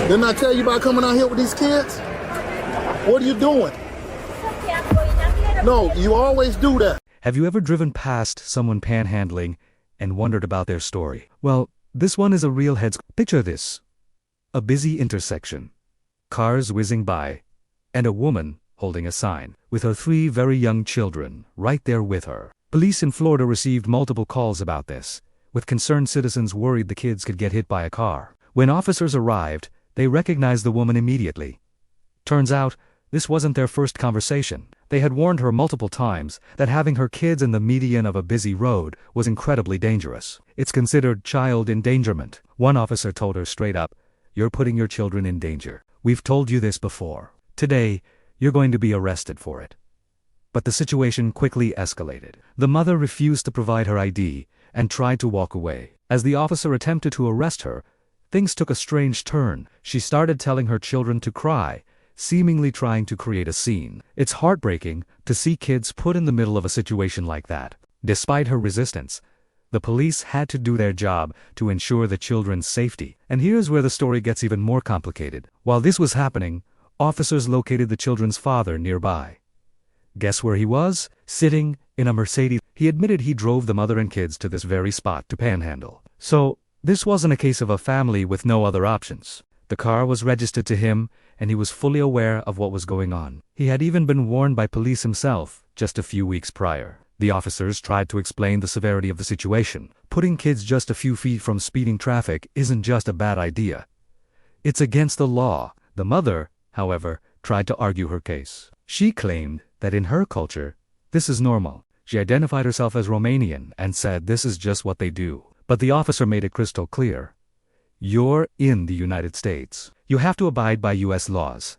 Didn't I tell you about coming out here with these kids? What are you doing? No, you always do that. Have you ever driven past someone panhandling and wondered about their story? Well, this one is a real heads. Picture this. A busy intersection. Cars whizzing by. And a woman holding a sign, with her 3 very young children right there with her. Police in Florida received multiple calls about this, with concerned citizens worried the kids could get hit by a car. When officers arrived, they recognized the woman immediately. Turns out, this wasn't their first conversation. They had warned her multiple times that having her kids in the median of a busy road was incredibly dangerous. It's considered child endangerment. One officer told her straight up, "You're putting your children in danger. We've told you this before. Today, you're going to be arrested for it." But the situation quickly escalated. The mother refused to provide her ID and tried to walk away. As the officer attempted to arrest her, things took a strange turn. She started telling her children to cry, seemingly trying to create a scene. It's heartbreaking to see kids put in the middle of a situation like that. Despite her resistance, the police had to do their job to ensure the children's safety. And here's where the story gets even more complicated. While this was happening, officers located the children's father nearby. Guess where he was? Sitting in a Mercedes. He admitted he drove the mother and kids to this very spot to panhandle. So, this wasn't a case of a family with no other options. The car was registered to him, and he was fully aware of what was going on. He had even been warned by police himself just a few weeks prior. The officers tried to explain the severity of the situation. Putting kids just a few feet from speeding traffic isn't just a bad idea. It's against the law. The mother, however, tried to argue her case. She claimed that in her culture, this is normal. She identified herself as Romanian and said this is just what they do. But the officer made it crystal clear. You're in the United States. You have to abide by U.S. laws.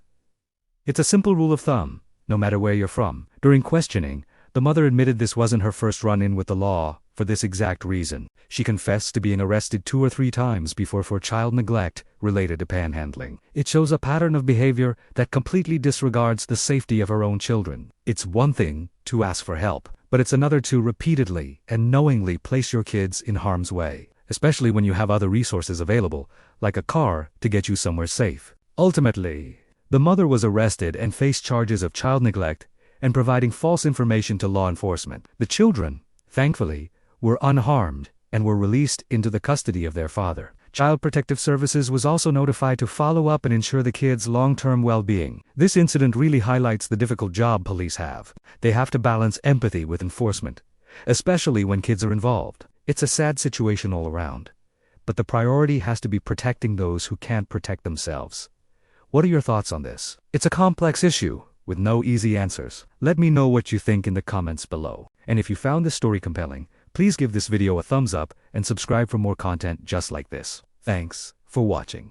It's a simple rule of thumb, no matter where you're from. During questioning, the mother admitted this wasn't her first run-in with the law for this exact reason. She confessed to being arrested 2 or 3 times before for child neglect related to panhandling. It shows a pattern of behavior that completely disregards the safety of her own children. It's one thing to ask for help, but it's another to repeatedly and knowingly place your kids in harm's way, especially when you have other resources available, like a car, to get you somewhere safe. Ultimately, the mother was arrested and faced charges of child neglect and providing false information to law enforcement. The children, thankfully, were unharmed and were released into the custody of their father. Child Protective Services was also notified to follow up and ensure the kids' long-term well-being. This incident really highlights the difficult job police have. They have to balance empathy with enforcement, especially when kids are involved. It's a sad situation all around, but the priority has to be protecting those who can't protect themselves. What are your thoughts on this? It's a complex issue with no easy answers. Let me know what you think in the comments below. And if you found this story compelling, please give this video a thumbs up and subscribe for more content just like this. Thanks for watching.